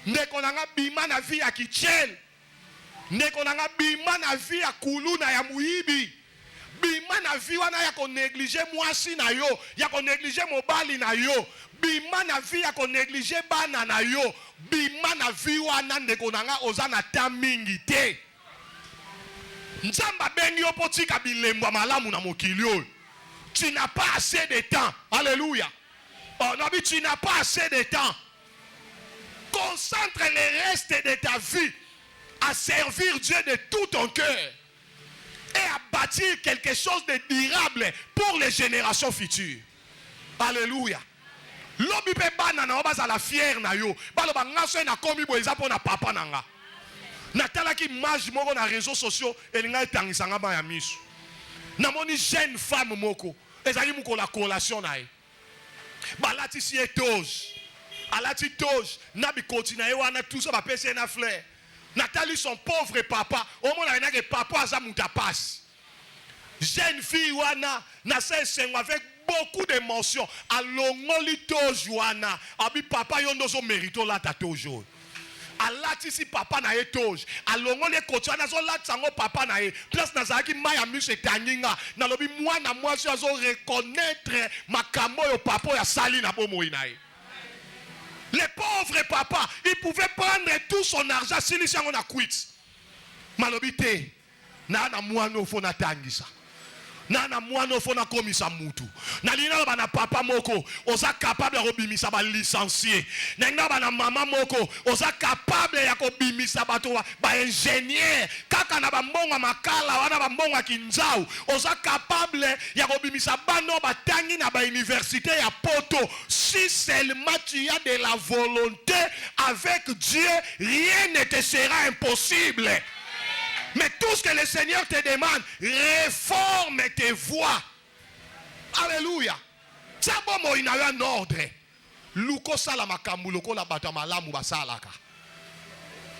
Ndeko na bima na via kichel. Ndeko na bima na via kuluna ya muibi. Bima na vi wana ya ko négliger mwasi na yo, ya ko négliger mobali na yo. Bima na vi ya ko négliger bana na yo. Bima na vi wana ndeko na ozana ta mingi te. Nzamba bengi yo potika bilembo malamu na mokili oyo. Tu n'as pas assez de temps. Alléluia. Oh non, mais tu n'as pas assez de temps. Concentre le reste de ta vie à servir Dieu de tout ton cœur et à bâtir quelque chose de durable pour les générations futures. Alléluia. Lobi pe bana na obaza la fière na yo. Baloba ngaso na komi boeza pona papa nanga. Natala ki image moko na réseaux sociaux elinga etangisanga ba ya miso. Namoni jeune femme moko ezali muko la collation na ye. Balati si etoge. Alati toge na bi continue wana tout ça ba pese na fleur. Nathalie son pauvre papa, au moins il y a que papa a muta passe. Jeune fille wana na avec beaucoup d'émotion. Alongoli toge wana, abi papa yondo so mérito la ta tojo. Alati si papa na etoge, alongoli kotsana so la tsango papa na e. Plus na zaki maya mise taninga, na lobi mwana mwasi azo reconnaître makambo yo papa ya sali na bomo inae. Les pauvres papas, ils pouvaient prendre tout son argent si les gens ont quitté. Malobité, na mwano fona tangisa. Nana mwana fona komisa mutu. Na lina bana papa moko, oza capable ya bimisa ba licencié. Nenga bana mama moko, oza capable ya bimisa bato ba ingénieur. Kaka na ba mbonga makala wana ba mbonga kinzau, oza capable ya bimisa bano batangi na ba université ya poto. Si seulement tu as de la volonté avec Dieu, rien ne te sera impossible. Mais tout ce que le Seigneur te demande, réforme tes voies. Alléluia. Ça bon il y a un ordre. Luko sala makambu loko la bata malamu basalaka.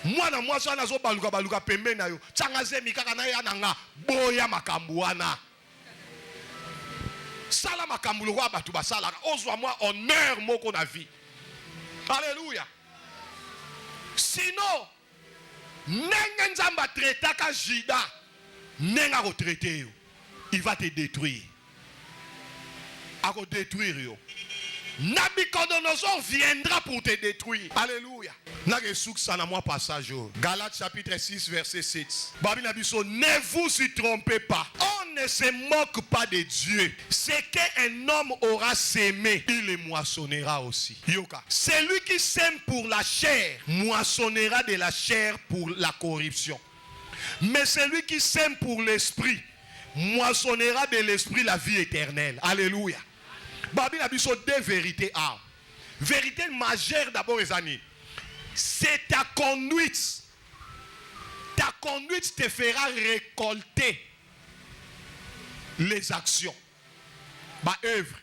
Mwana mwasa na zo baluka pembe na yo. Tsanga zemi kaka na ya nanga boya makambu wana. Sala makambu loko abatu basalaka. Ozwa moi honneur moko na vie. Alléluia. Sinon nenga nzamba traita ka jida nenga ko traiter yo, il va te détruire. A ko détruire yo. Nabucodonosor viendra pour te détruire. Alléluia. Na ke souksa na moi passage yo. Galates chapitre 6 verset 7. Babi na biso, ne vous y trompez pas. On ne se moque pas de Dieu. Ce qu'un homme aura sémé, il le moissonnera aussi. Yoka. Celui qui sème pour la chair moissonnera de la chair pour la corruption. Mais celui qui sème pour l'esprit moissonnera de l'esprit la vie éternelle. Alléluia. Babi na biso deux vérités. Vérité majeure d'abord les amis. C'est ta conduite. Ta conduite te fera récolter les actions. Ma œuvre.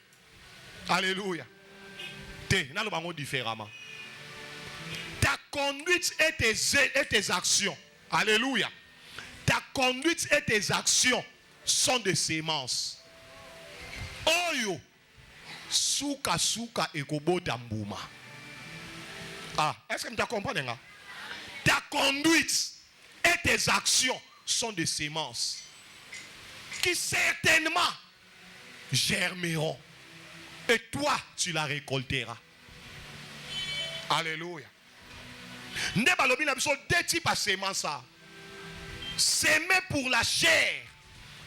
Alléluia. Nous allons différemment. Ta conduite et tes actions. Alléluia. Ta conduite et tes actions sont des semences. Oyo. Souka ekobota mbuma. Est-ce que tu comprends? Ta conduite et tes actions sont des semences qui certainement germeront. Et toi, tu la récolteras. Alléluia. Deux types de semences. S'aimer pour la chair,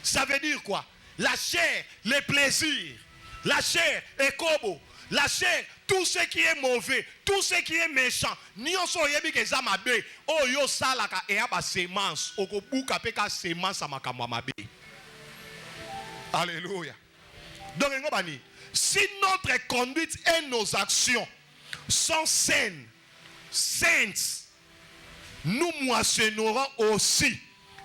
ça veut dire quoi? La chair, les plaisirs. La chair est kobo. La chair, tout ce qui est mauvais, tout ce qui est méchant. Ni on so yebi ke zamabe. Oh yo salaka e aba semence. Okobuka peka semence amakamwa mabe. Alléluia. Donc si notre conduite et nos actions sont saines, saintes, nous moissonnerons aussi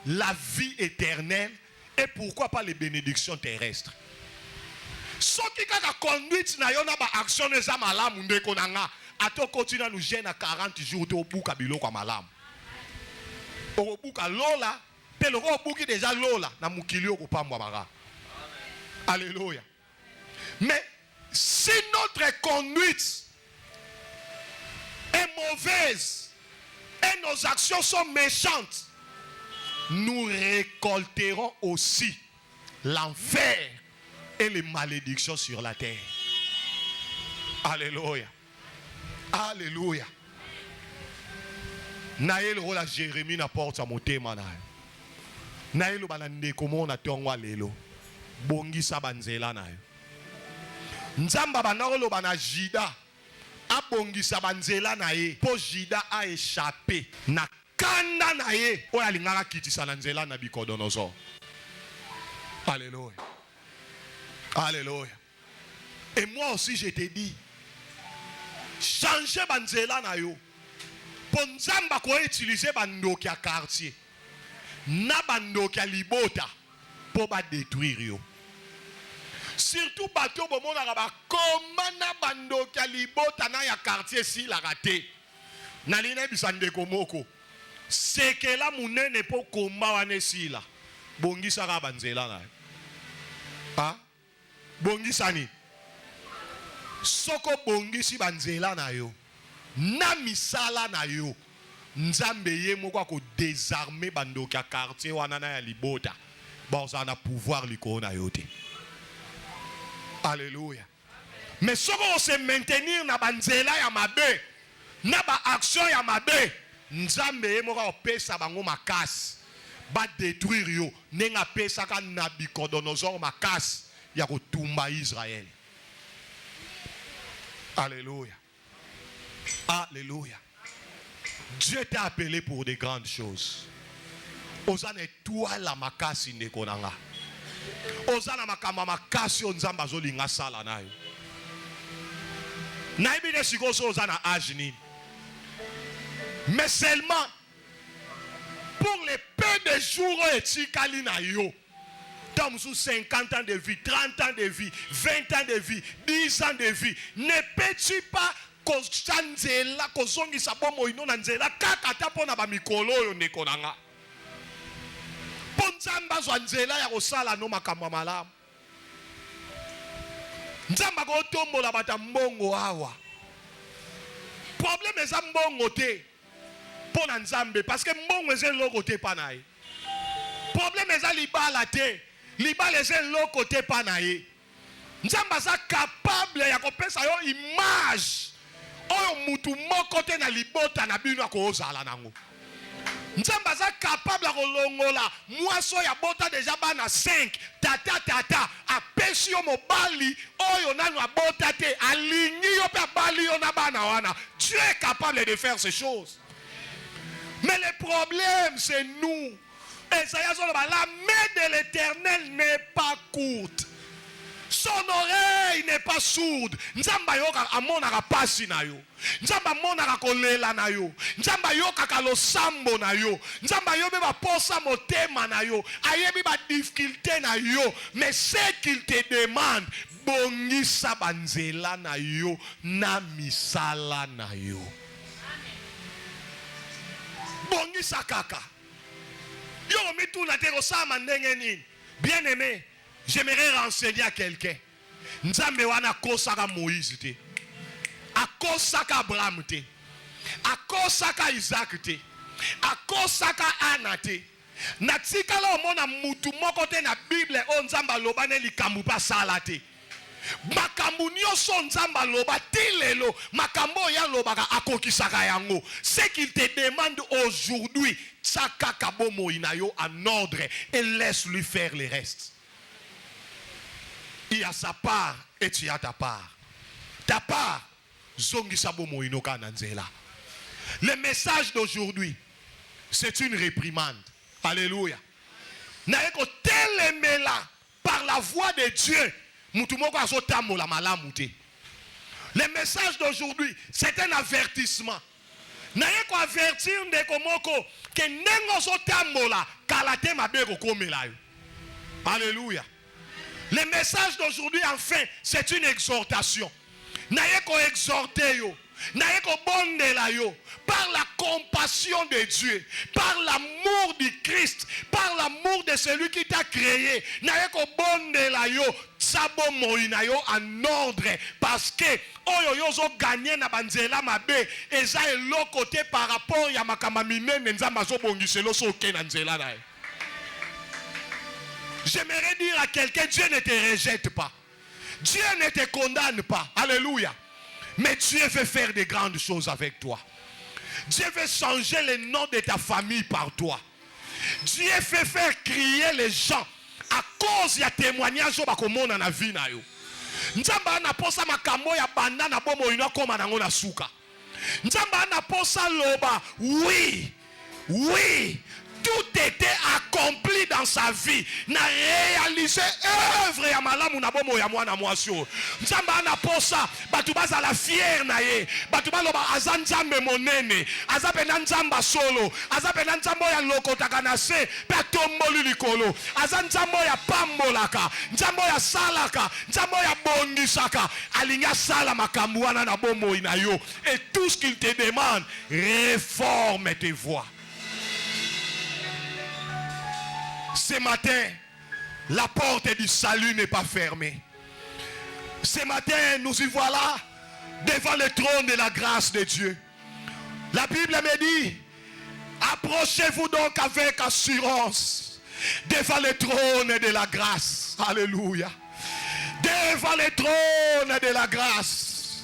la vie éternelle et pourquoi pas les bénédictions terrestres. Ce qui a conduite na yona ba action neza malamu ndeko nanga ato continue nous gêne à 40 jours to buka biloko malamu. O buka lola pe lo buki déjà lola na mukili okupambwa baka. Alléluia. Mais si notre conduite est mauvaise et nos actions sont méchantes, nous récolterons aussi l'enfer et les malédictions sur la terre. Alléluia. Alléluia. Naël rola Jérémie na porte à motema na. Naël banande comment na tongwa lelo. Bongi sabanzela na. Nzamba banalo bana jida. Abongi sabanzela na ye. Po jida a échappé. Na kanda na ye. Oya lingara kiti sananzela na Nabucodonosor. Alléluia. Alléluia. Et moi aussi je te dis, changez banzela na yo. Ponzamba ko utiliser bandoki a quartier. Na bandoki a libota pour ba détruire yo. Surtout bateau bomona ba komana bandoki a libota na ya quartier si la raté. Na line bisande komoko. C'est que la munene po komba wane si la. Bongisa ka banzela na. Ah? Bongisani. Soko bongisi banzela na yo. Na misala na yo. Nzambe ye moko ko désarmer bandoki a quartier wana na ya libota. Bon ça na pouvoir liko na yo te. Alléluia. Mais soko on se maintenir na banzela ya mabe, na ba action ya mabe, nzambe ye moko opesa bango makasi. ba détruire yo nenga pesa ka Nabucodonosor makasi ya kotumba Israël. Alléluia. Alléluia. Dieu t'a appelé pour des grandes choses. Ozana toi la makasi nekonanga. Ozana makamba makasi onzamba zolinga sala nayo. Naibi de sikoso ozana ajni. Mais seulement pour les peu de jours etikali na yo. Dans 50 ans de vie, 30 ans de vie, 20 ans de vie, 10 ans de vie, ne peux-tu pas kozanzela kozongisa bomo ino na nzela kaka ta pona ba mikolo yo nekonanga. Ponzamba zo nzela ya kosala no makambo malamu. Nzamba ko tombola bata mbongo awa. Problème eza mbongo te. Pona nzambe parce que mbongo eza loko te panaye. Problème eza libala te. Libala eza loko te panaye. Nzamba za capable ya kopesa yo image. Oyo mutu moko te na libota na bino ko ozala nango. Nzamba za capable ko longola mwaso ya bota déjà bana 5 tata apesi yo mobali oyo nanu abota te alingi yo pe bali yo na bana wana. Dieu est capable de faire ces choses. Mais le problème c'est nous. Esaïe la main de l'Éternel n'est pas courte. Son oreille n'est pas sourde. Nzamba yoka amonaka pasi na yo. Nzamba monaka kolela na yo. Nzamba yoka kalosambo na yo. Nzamba yobe ba posa motema na yo. Ayebi ba difficulté na yo. Mais ce qu'il te demande, bongisa banzela na yo na misala na yo. Bongisa kaka. Yo mitu na te kosama ndenge nini. Bien aimé, j'aimerais renseigner à quelqu'un. Nzambe wana kosaka Moïse te. Akosaka Abraham te. Akosaka Isaac te. Akosaka Anna te. Natika la omona mutu moko te na Bible o nzamba lobane likambu pa sala te. Makambu nyonso nzamba loba tilelo makambo ya lobaka akokisaka yango. Ce qu'il te demande aujourd'hui, tsaka kabomo inayo en ordre et laisse-lui faire le reste. Il y a sa part et tu as ta part. Ta part, zongi sabomo inoka nanzela. Le message d'aujourd'hui, c'est une réprimande. Alléluia. Naeko telemela par la voix de Dieu. Le message d'aujourd'hui, c'est un avertissement. Naeko avertir ndeko moko que nengo so tamola kalate mabeko komela yo. Alléluia. Le message d'aujourd'hui, enfin, c'est une exhortation. Naeko exhorter yo. Naeko bondela yo. Par la compassion de Dieu, par l'amour du Christ, par l'amour de celui qui t'a créé. Naeko bondela yo. Sabo moina yo en ordre. Parce que oyo yo zo gagné na banzela mabe. Eza elo côté par rapport ya makama minene nzamba zo bongiselo so ke na nzela na. J'aimerais dire à quelqu'un, Dieu ne te rejette pas. Dieu ne te condamne pas. Alléluia. Mais Dieu veut faire de grandes choses avec toi. Dieu veut changer le nom de ta famille par toi. Dieu veut faire crier les gens à cause ya témoignage au bakomona na vie na yo. Nzamba na posa makambo ya banda na bomo ina koma nango na suka. Nzamba na posa loba, oui, oui. Tout était accompli dans sa vie. Na réalisé œuvre ya malamu na bomo ya mwana mwasio. Nzamba na posa batuba za la fière na ye. Batuba loba azanzambe monene. Azape na nzamba solo. Azape na nzambo ya lokotaka na se. Pe tomboli likolo. Azanzambo ya pambolaka. Nzambo ya salaka. Nzambo ya bongisaka. Alinga sala makambu wana na bomo ina yo. Et tout ce qu'il te demande, réforme tes voies. Ce matin, la porte du salut n'est pas fermée. Ce matin, nous y voilà devant le trône de la grâce de Dieu. La Bible me dit, approchez-vous donc avec assurance devant le trône de la grâce. Alléluia. Devant le trône de la grâce.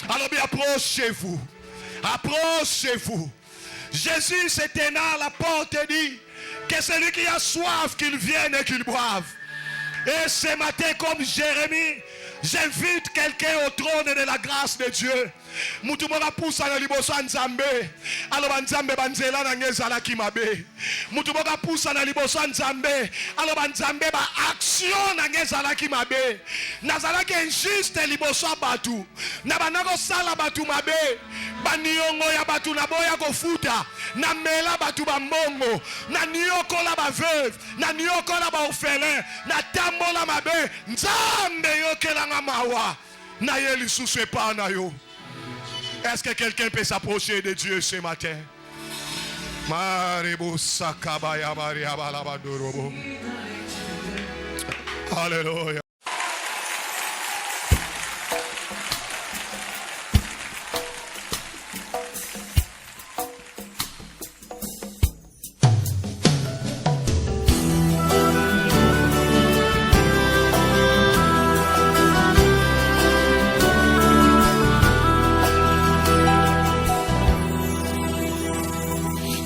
Alors bien, approchez-vous. Approchez-vous. Jésus se tenant à la porte et dit, Que celui qui a soif, qu'il vienne et qu'il boive. Et ce matin, comme Jérémie, j'invite quelqu'un au trône de la grâce de Dieu. Mutu moka poussa na liboso nzambe aloba nzambe banzela na ngezala kimabe. Mutu moka poussa na liboso nzambe aloba nzambe ba action na ngezala kimabe. Nazala ke injuste liboso batu na banako sala batu mabe. Baniongo ya batu na boya kofuta na mela batu bambongo na nioko la ba veuve na nioko la ba orphelin na tambola mabe. Nzambe yokelanga mawa na yeli sous pas na yo. Est-ce que quelqu'un peut s'approcher de Dieu ce matin? Alléluia.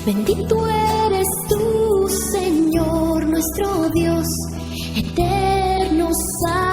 Bendito eres tú, Señor, nuestro Dios, eterno, santo.